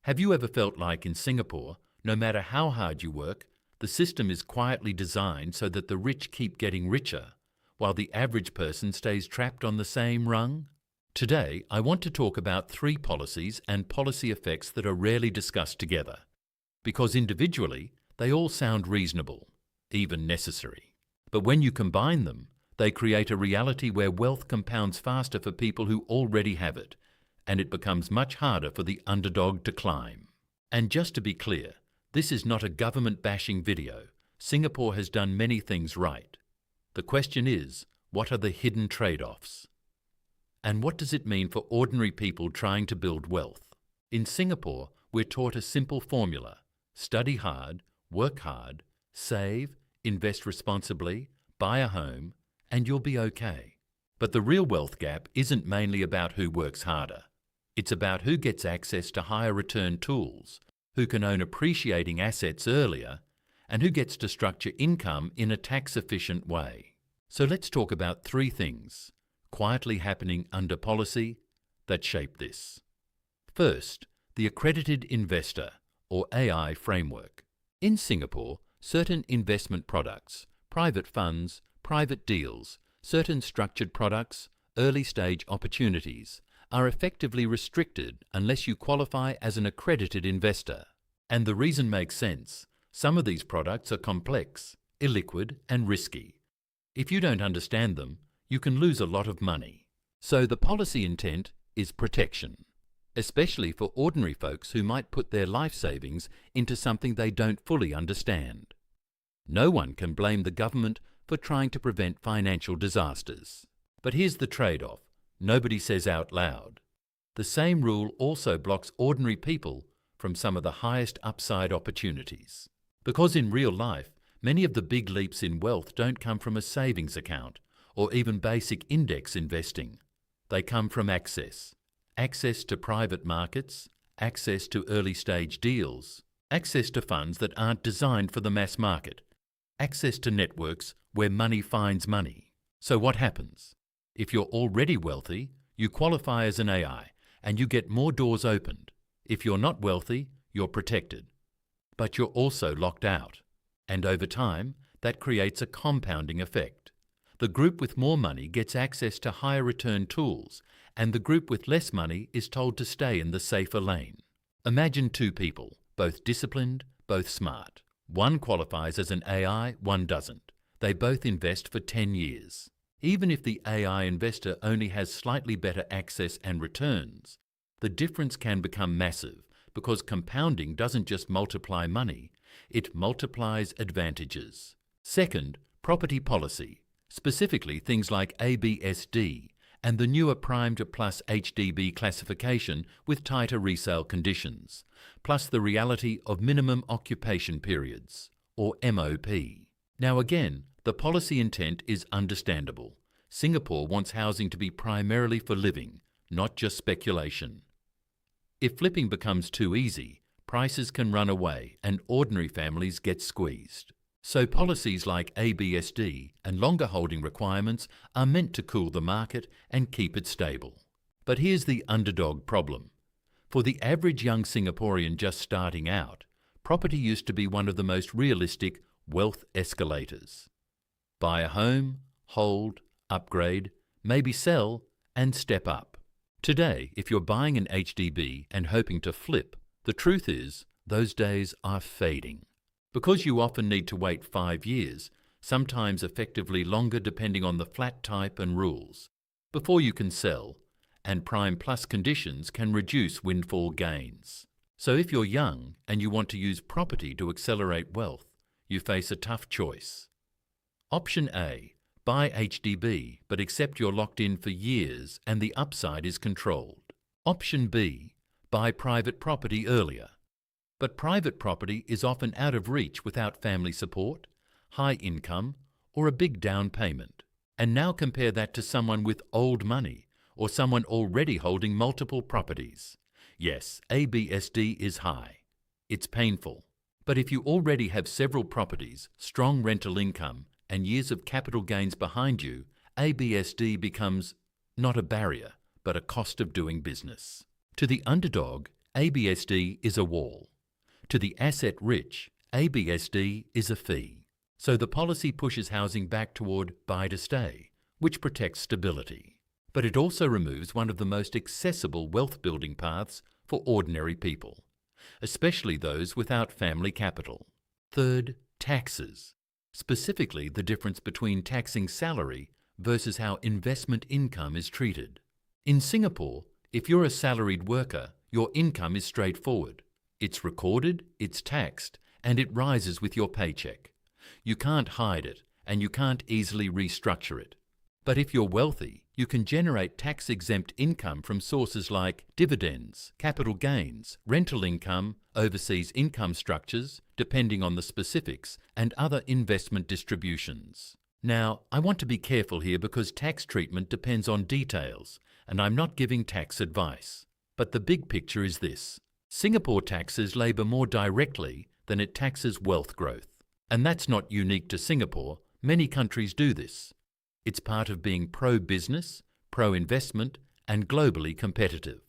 Have you ever felt like in Singapore, no matter how hard you work, the system is quietly designed so that the rich keep getting richer, while the average person stays trapped on the same rung? Today, I want to talk about three policies and policy effects that are rarely discussed together, because individually, they all sound reasonable, even necessary. But when you combine them, they create a reality where wealth compounds faster for people who already have it, and it becomes much harder for the underdog to climb. And just to be clear, this is not a government-bashing video. Singapore has done many things right. The question is, what are the hidden trade-offs? And what does it mean for ordinary people trying to build wealth? In Singapore, we're taught a simple formula: study hard, work hard, save, invest responsibly, buy a home, and you'll be okay. But the real wealth gap isn't mainly about who works harder. It's about who gets access to higher return tools, who can own appreciating assets earlier, and who gets to structure income in a tax-efficient way. So let's talk about three things quietly happening under policy that shape this. First, the Accredited Investor, or AI framework. In Singapore, certain investment products, private funds, private deals, certain structured products, early-stage opportunities, are effectively restricted unless you qualify as an accredited investor. And the reason makes sense. Some of these products are complex, illiquid, and risky. If you don't understand them, you can lose a lot of money. So the policy intent is protection, especially for ordinary folks who might put their life savings into something they don't fully understand. No one can blame the government for trying to prevent financial disasters. But here's the trade-off. Nobody says out loud. The same rule also blocks ordinary people from some of the highest upside opportunities. Because in real life, many of the big leaps in wealth don't come from a savings account or even basic index investing. They come from access. Access to private markets, access to early-stage deals, access to funds that aren't designed for the mass market, access to networks where money finds money. So what happens? If you're already wealthy, you qualify as an AI and you get more doors opened. If you're not wealthy, you're protected. But you're also locked out. And over time, that creates a compounding effect. The group with more money gets access to higher return tools, and the group with less money is told to stay in the safer lane. Imagine two people, both disciplined, both smart. One qualifies as an AI, one doesn't. They both invest for 10 years. Even if the AI investor only has slightly better access and returns, the difference can become massive because compounding doesn't just multiply money, it multiplies advantages. Second, property policy, specifically things like ABSD and the newer Prime to Plus HDB classification with tighter resale conditions, plus the reality of minimum occupation periods, or MOP. Now again, the policy intent is understandable. Singapore wants housing to be primarily for living, not just speculation. If flipping becomes too easy, prices can run away and ordinary families get squeezed. So policies like ABSD and longer holding requirements are meant to cool the market and keep it stable. But here's the underdog problem. For the average young Singaporean just starting out, property used to be one of the most realistic wealth escalators. Buy a home, hold, upgrade, maybe sell, and step up. Today, if you're buying an HDB and hoping to flip, the truth is, those days are fading. Because you often need to wait 5 years, sometimes effectively longer depending on the flat type and rules, before you can sell, and Prime Plus conditions can reduce windfall gains. So if you're young and you want to use property to accelerate wealth, you face a tough choice. Option A, buy HDB but accept you're locked in for years and the upside is controlled. Option B, buy private property earlier. But private property is often out of reach without family support, high income, or a big down payment. And now compare that to someone with old money or someone already holding multiple properties. Yes, ABSD is high. It's painful. But if you already have several properties, strong rental income, and years of capital gains behind you, ABSD becomes not a barrier, but a cost of doing business. To the underdog, ABSD is a wall. To the asset rich, ABSD is a fee. So the policy pushes housing back toward buy to stay, which protects stability. But it also removes one of the most accessible wealth building paths for ordinary people, especially those without family capital. Third, taxes. Specifically, the difference between taxing salary versus how investment income is treated. In Singapore, if you're a salaried worker, your income is straightforward. It's recorded, it's taxed, and it rises with your paycheck. You can't hide it, and you can't easily restructure it. But if you're wealthy, you can generate tax-exempt income from sources like dividends, capital gains, rental income, overseas income structures, depending on the specifics, and other investment distributions. Now, I want to be careful here because tax treatment depends on details, and I'm not giving tax advice. But the big picture is this. Singapore taxes labour more directly than it taxes wealth growth. And that's not unique to Singapore. Many countries do this. It's part of being pro-business, pro-investment, and globally competitive.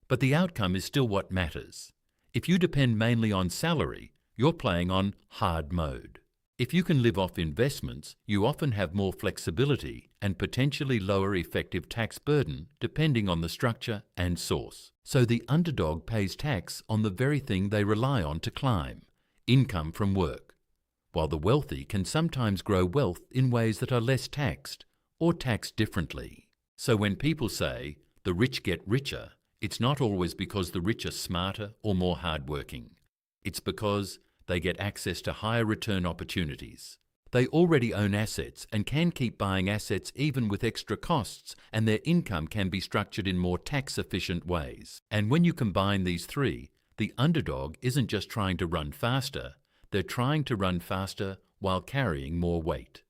But the outcome is still what matters. If you depend mainly on salary, you're playing on hard mode. If you can live off investments, you often have more flexibility and potentially lower effective tax burden depending on the structure and source. So the underdog pays tax on the very thing they rely on to climb, income from work, while the wealthy can sometimes grow wealth in ways that are less taxed or taxed differently. So when people say the rich get richer, it's not always because the rich are smarter or more hardworking. It's because they get access to higher return opportunities. They already own assets and can keep buying assets even with extra costs, and their income can be structured in more tax-efficient ways. And when you combine these three, the underdog isn't just trying to run faster, they're trying to run faster while carrying more weight.